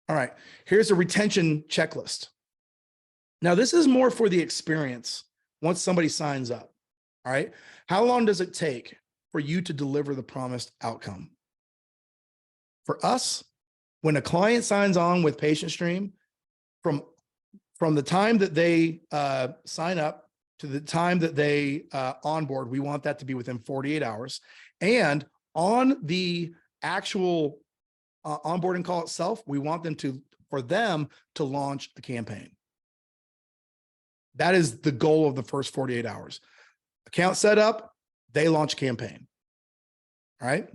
All right. Here's a retention checklist. Now, this is more for the experience once somebody signs up. All right. How long does it take for you to deliver the promised outcome? For us, when a client signs on with PatientStream, from the time that they sign up to the time that they onboard, we want that to be within 48 hours. And on the actual onboarding call itself, we want for them to launch a campaign. That is the goal of the first 48 hours. Account set up, they launch a campaign. All right.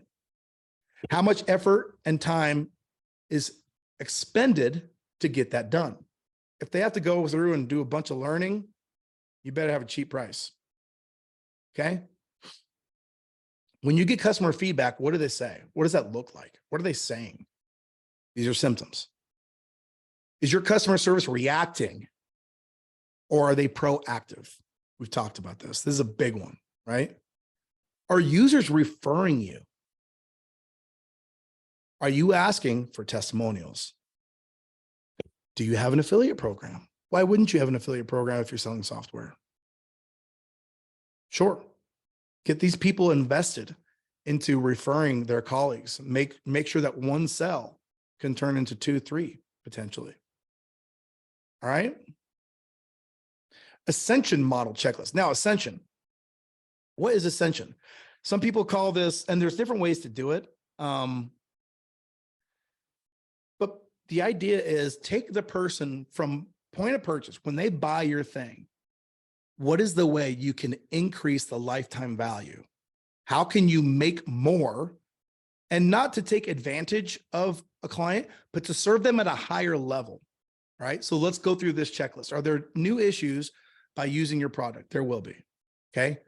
How much effort and time is expended to get that done? If they have to go through and do a bunch of learning, you better have a cheap price. Okay. When you get customer feedback, what do they say? What does that look like? What are they saying? These are symptoms. Is your customer service reacting or are they proactive? We've talked about this. This is a big one, right? Are users referring you? Are you asking for testimonials? Do you have an affiliate program? Why wouldn't you have an affiliate program if you're selling software? Sure. Get these people invested into referring their colleagues. Make sure that one sale can turn into 2, 3 potentially. All right. Ascension model checklist. Now, Ascension. What is Ascension? Some people call this, and there's different ways to do it. But the idea is take the person from point of purchase, when they buy your thing, what is the way you can increase the lifetime value? How can you make more? And not to take advantage of a client, but to serve them at a higher level, right? So let's go through this checklist. Are there new issues by using your product? There will be, okay?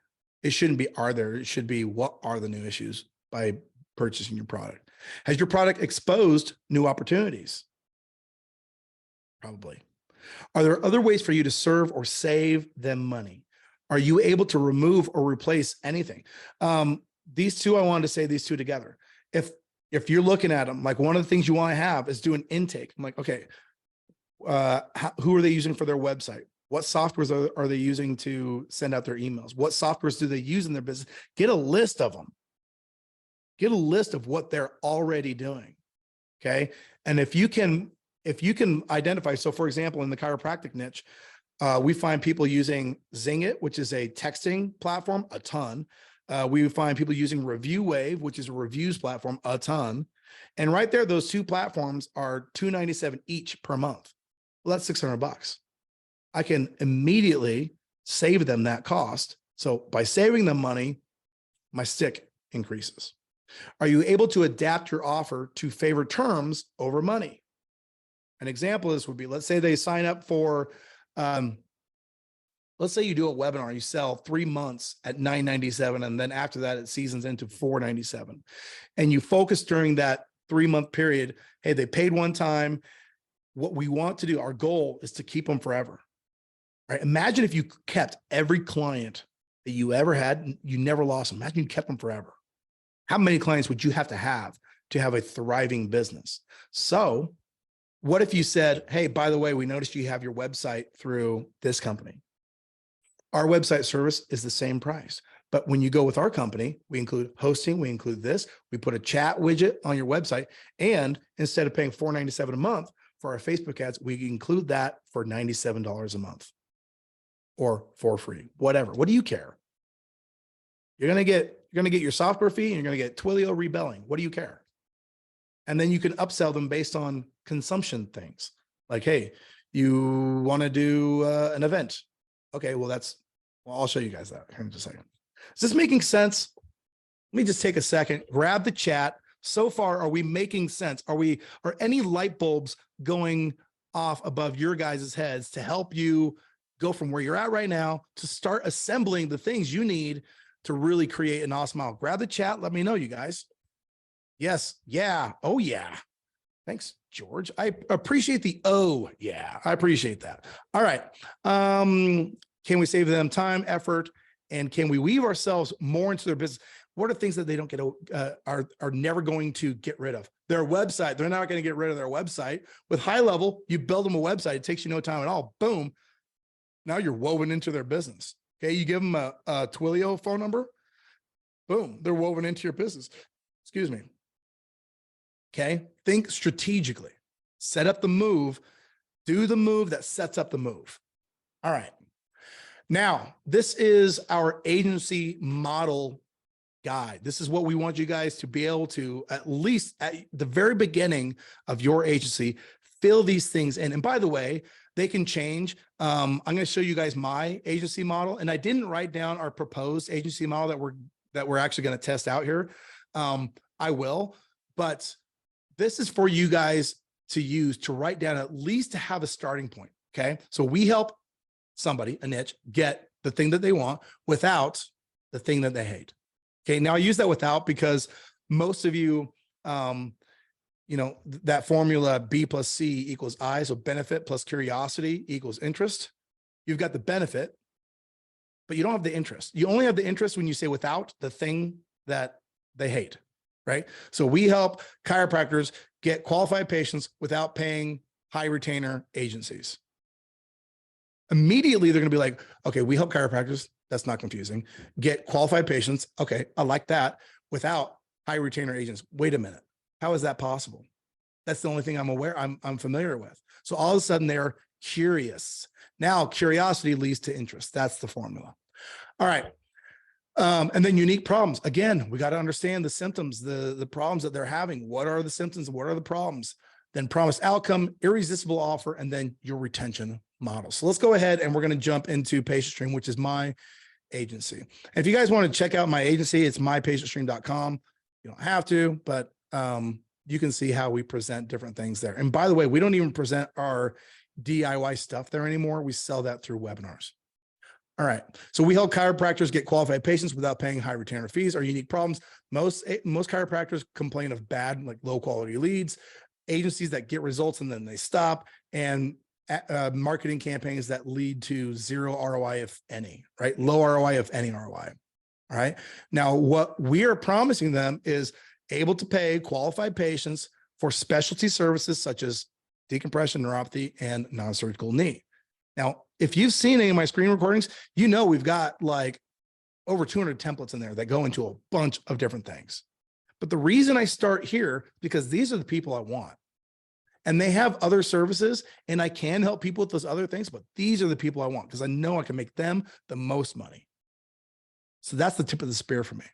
It shouldn't be, are there? It should be, what are the new issues by purchasing your product? Has your product exposed new opportunities? Probably. Are there other ways for you to serve or save them money? Are you able to remove or replace anything? These two, I wanted to say these two together. If you're looking at them, like one of the things you want to have is do an intake. I'm like, okay, who are they using for their website? What softwares are they using to send out their emails? What softwares do they use in their business? Get a list of them. Get a list of what they're already doing. Okay. And if you can identify, so for example, in the chiropractic niche, we find people using Zingit, which is a texting platform, a ton. We find people using ReviewWave, which is a reviews platform, a ton. And right there, those two platforms are $297 each per month. Well, that's $600. I can immediately save them that cost. So by saving them money, my stick increases. Are you able to adapt your offer to favor terms over money? An example of this would be, let's say they sign up for, let's say you do a webinar, you sell 3 months at $9.97, and then after that, it seasons into $4.97. And you focus during that 3-month period. Hey, they paid one time. What we want to do, our goal is to keep them forever. Right? Imagine if you kept every client that you ever had, you never lost them. Imagine you kept them forever. How many clients would you have to have a thriving business? So what if you said, hey, by the way, we noticed you have your website through this company. Our website service is the same price. But when you go with our company, we include hosting, we include this, we put a chat widget on your website. And instead of paying $4.97 a month for our Facebook ads, we include that for $97 a month or for free, whatever. What do you care? You're going to get your software fee and you're going to get Twilio rebelling. What do you care? And then you can upsell them based on consumption things. Like, hey, you want to do an event. Okay, well, I'll show you guys that here in just a second. Is this making sense? Let me just take a second, grab the chat. So far, are we making sense? Are any light bulbs going off above your guys' heads to help you go from where you're at right now to start assembling the things you need to really create an awesome model? Grab the chat. Let me know, you guys. Yes. Yeah. Oh, yeah. Thanks, George. I appreciate the, oh, yeah. I appreciate that. All right. Can we save them time, effort, and can we weave ourselves more into their business? What are things that they don't get, are never going to get rid of? Their website. They're not going to get rid of their website. With high level, you build them a website. It takes you no time at all. Boom. Now you're woven into their business. Okay. You give them a Twilio phone number. Boom. They're woven into your business. Excuse me. Okay. Think strategically, set up the move, do the move that sets up the move. All right. Now, this is our agency model guide. This is what we want you guys to be able to, at least at the very beginning of your agency, fill these things in. And by the way, they can change. I'm going to show you guys my agency model. And I didn't write down our proposed agency model that we're actually going to test out here. I will, but this is for you guys to use to write down, at least to have a starting point. Okay. So we help somebody, a niche, get the thing that they want without the thing that they hate. Okay. Now I use that without because most of you, you know, that formula B plus C equals I. So benefit plus curiosity equals interest. You've got the benefit, but you don't have the interest. You only have the interest when you say without the thing that they hate, right? So we help chiropractors get qualified patients without paying high retainer agencies. Immediately, they're going to be like, okay, we help chiropractors. That's not confusing. Get qualified patients. Okay, I like that. Without high retainer agents. Wait a minute. How is that possible? That's the only thing I'm familiar with. So all of a sudden they're curious. Now curiosity leads to interest. That's the formula. All right. And then unique problems. Again, we got to understand the symptoms, the problems that they're having. What are the symptoms? What are the problems? Then promised outcome, irresistible offer, and then your retention model. So let's go ahead and we're going to jump into PatientStream, which is my agency. And if you guys want to check out my agency, it's mypatientstream.com. You don't have to, but you can see how we present different things there. And by the way, we don't even present our DIY stuff there anymore. We sell that through webinars. All right. So we help chiropractors get qualified patients without paying high retainer fees. Our unique problems. Most chiropractors complain of bad, like low quality leads, agencies that get results and then they stop, and marketing campaigns that lead to zero ROI, if any, right? Low ROI, if any ROI. All right. Now, what we are promising them is able to pay qualified patients for specialty services such as decompression, neuropathy, and non-surgical knee. Now, if you've seen any of my screen recordings, you know we've got like over 200 templates in there that go into a bunch of different things. But the reason I start here, because these are the people I want. And they have other services, and I can help people with those other things, but these are the people I want because I know I can make them the most money. So that's the tip of the spear for me.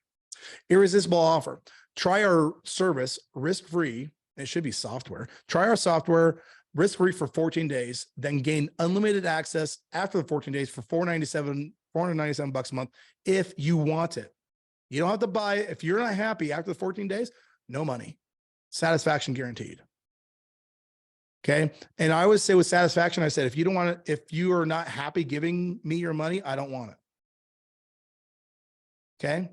Irresistible offer. Try our service risk-free. It should be software. Try our software risk-free for 14 days, then gain unlimited access after the 14 days for $497 a month if you want it. You don't have to buy it. If you're not happy after the 14 days, no money. Satisfaction guaranteed. Okay. And I always say with satisfaction, I said, if you don't want to, if you are not happy giving me your money, I don't want it. Okay.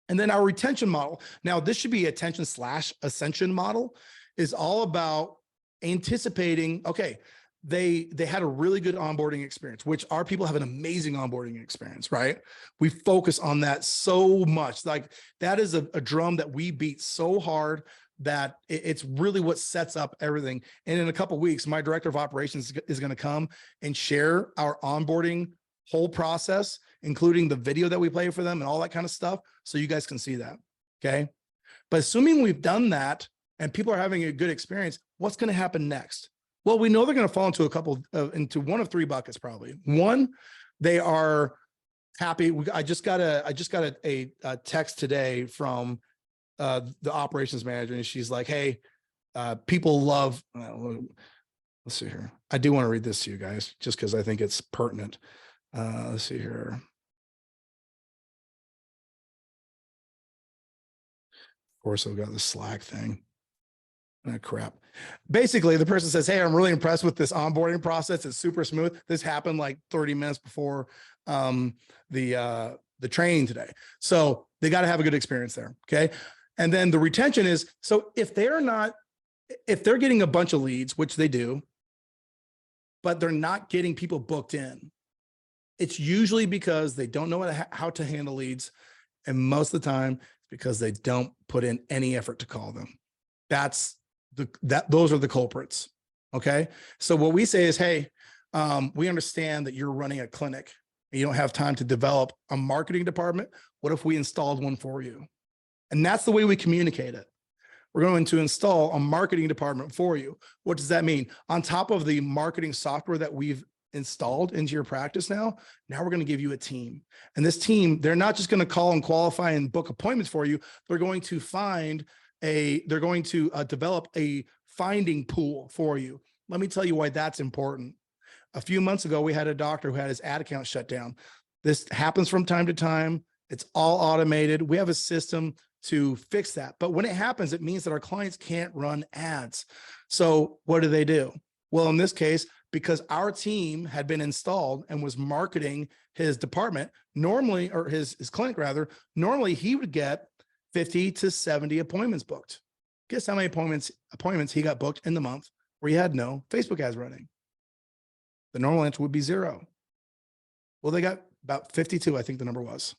And then our retention model. Now, this should be attention/ascension model, is all about anticipating, okay, they had a really good onboarding experience, which our people have an amazing onboarding experience, right? We focus on that so much. Like that is a drum that we beat so hard that it's really what sets up everything. And in a couple of weeks, my director of operations is going to come and share our onboarding whole process, including the video that we play for them and all that kind of stuff. So you guys can see that. Okay. But assuming we've done that and people are having a good experience, what's going to happen next? Well, we know they're going to fall into one of three buckets, probably. One, they are happy. I just got a text today from the operations manager, and she's like, hey, people love, let's see here. I do want to read this to you guys just because I think it's pertinent. Let's see here. Of course, I've got the Slack thing. Oh, crap. Basically, the person says, hey, I'm really impressed with this onboarding process. It's super smooth. This happened like 30 minutes before the training today. So they got to have a good experience there. Okay. And then the retention is, so if they're getting a bunch of leads, which they do, but they're not getting people booked in, it's usually because they don't know how to handle leads. And most of the time, it's because they don't put in any effort to call them. Those are the culprits. Okay. So what we say is, hey, we understand that you're running a clinic and you don't have time to develop a marketing department. What if we installed one for you? And that's the way we communicate it. We're going to install a marketing department for you. What does that mean? On top of the marketing software that we've installed into your practice now we're going to give you a team. And this team, they're not just going to call and qualify and book appointments for you. They're going to develop a finding pool for you. Let me tell you why that's important. A few months ago, we had a doctor who had his ad account shut down. This happens from time to time. It's all automated. We have a system to fix that. But when it happens, it means that our clients can't run ads. So what do? Well, in this case, because our team had been installed and was marketing his department, normally, or his clinic rather, normally he would get 50 to 70 appointments booked. Guess how many appointments he got booked in the month where he had no Facebook ads running? The normal answer would be 0. Well, they got about 52, I think the number was.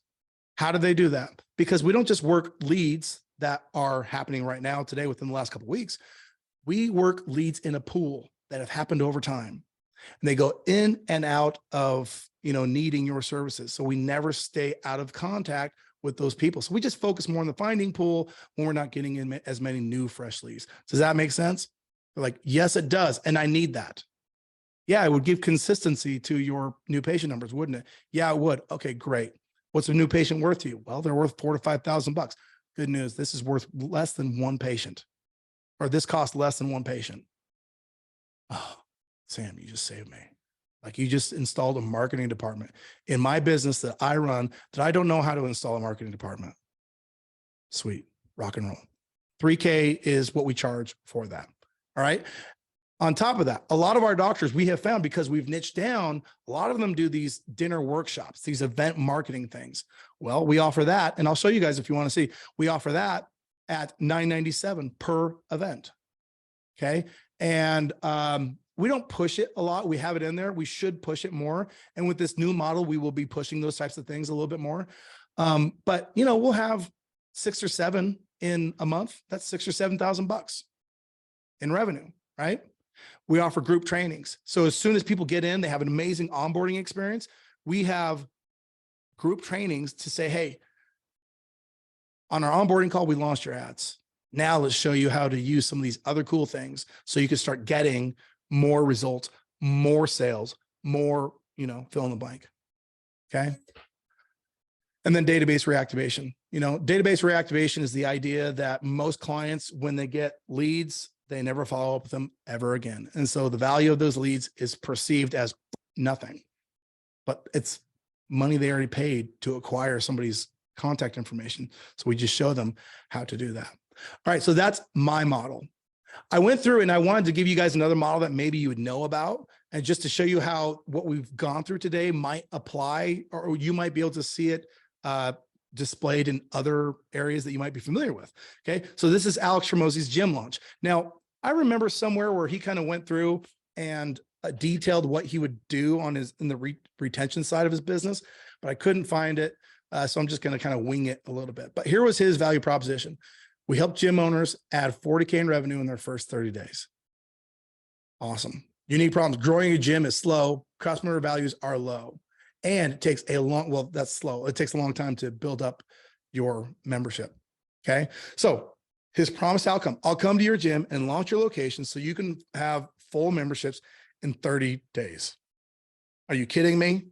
How did they do that? Because we don't just work leads that are happening right now today within the last couple of weeks. We work leads in a pool that have happened over time. And they go in and out of, needing your services. So we never stay out of contact with those people. So we just focus more on the finding pool when we're not getting in as many new fresh leads. Does that make sense? They're like, yes, it does. And I need that. Yeah, it would give consistency to your new patient numbers, wouldn't it? Yeah, it would. Okay, great. What's a new patient worth to you? Well, they're worth $4,000 to $5,000. Good news. This is worth less than one patient, or this costs less than one patient. Oh, Sam, you just saved me. Like you just installed a marketing department in my business that I run that I don't know how to install a marketing department. Sweet, rock and roll. $3,000 is what we charge for that. All right. On top of that, a lot of our doctors we have found, because we've niched down, a lot of them do these dinner workshops, these event marketing things. Well, we offer that. And I'll show you guys if you want to see, we offer that at $997 per event. Okay. And we don't push it a lot. We have it in there. We should push it more. And with this new model, we will be pushing those types of things a little bit more. But we'll have 6 or 7 in a month. That's $6,000 or $7,000 in revenue, right? We offer group trainings. So as soon as people get in, they have an amazing onboarding experience. We have group trainings to say, hey, on our onboarding call, we launched your ads. Now let's show you how to use some of these other cool things so you can start getting more results, more sales, more, fill in the blank. Okay. And then database reactivation. Database reactivation is the idea that most clients, when they get leads, they never follow up with them ever again. And so the value of those leads is perceived as nothing, but it's money they already paid to acquire somebody's contact information. So we just show them how to do that. All right. So that's my model. I went through and I wanted to give you guys another model that maybe you would know about, and just to show you how what we've gone through today might apply, or you might be able to see it displayed in other areas that you might be familiar with. Okay. So this is Alex Hormozi's gym launch. Now, I remember somewhere where he kind of went through and detailed what he would do on in the retention side of his business, but I couldn't find it. So I'm just going to kind of wing it a little bit. But here was his value proposition. We help gym owners add 40K in revenue in their first 30 days. Awesome. Unique problems. Growing a gym is slow. Customer values are low. And it takes a long, well, that's slow. It takes a long time to build up your membership. Okay. So his promised outcome, I'll come to your gym and launch your location so you can have full memberships in 30 days. Are you kidding me?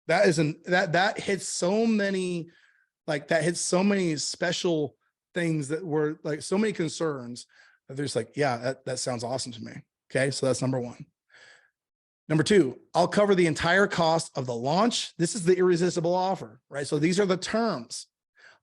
That isn't, that hits so many, like that hits so many special things that were like so many concerns that there's like, yeah, that sounds awesome to me. Okay. So that's number one. Number two, I'll cover the entire cost of the launch. This is the irresistible offer, right? So these are the terms.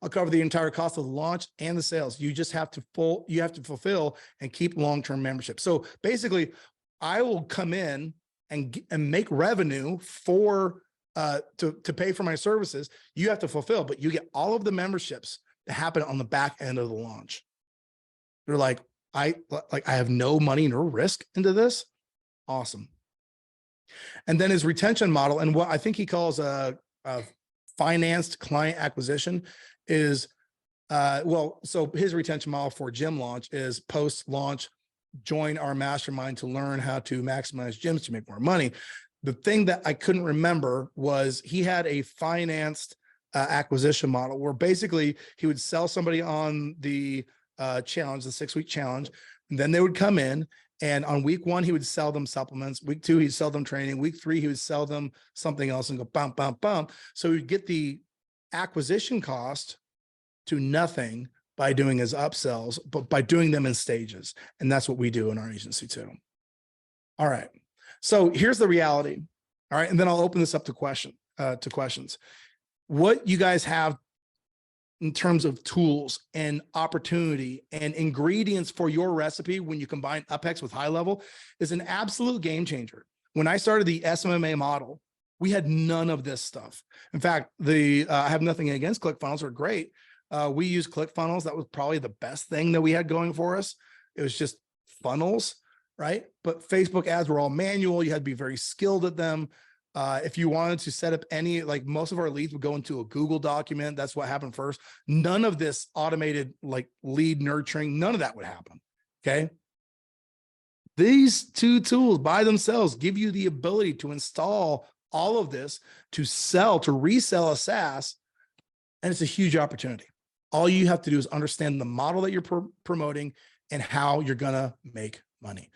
I'll cover the entire cost of the launch and the sales. You just have to fulfill and keep long-term membership. So basically, I will come in and make revenue for to pay for my services. You have to fulfill, but you get all of the memberships that happen on the back end of the launch. They're like, I have no money nor risk into this. Awesome. And then his retention model, and what I think he calls a financed client acquisition is, so his retention model for gym launch is post-launch, join our mastermind to learn how to maximize gyms to make more money. The thing that I couldn't remember was he had a financed acquisition model where basically he would sell somebody on the challenge, the 6-week challenge, and then they would come in. And on week 1, he would sell them supplements. Week 2, he'd sell them training. Week 3, he would sell them something else and go bump, bump, bump. So he'd get the acquisition cost to nothing by doing his upsells, but by doing them in stages. And that's what we do in our agency too. All right. So here's the reality. All right. And then I'll open this up to questions. What you guys have in terms of tools and opportunity and ingredients for your recipe when you combine UpHex with high level is an absolute game changer. When I started the SMMA model, we had none of this stuff. In fact, I have nothing against ClickFunnels, are great. We use ClickFunnels. That was probably the best thing that we had going for us. It was just funnels, right? But Facebook ads were all manual. You had to be very skilled at them. If you wanted to set up any, like most of our leads would go into a Google document. That's what happened first. None of this automated like lead nurturing, none of that would happen. Okay. These two tools by themselves give you the ability to install all of this to resell a SaaS. And it's a huge opportunity. All you have to do is understand the model that you're promoting and how you're going to make money.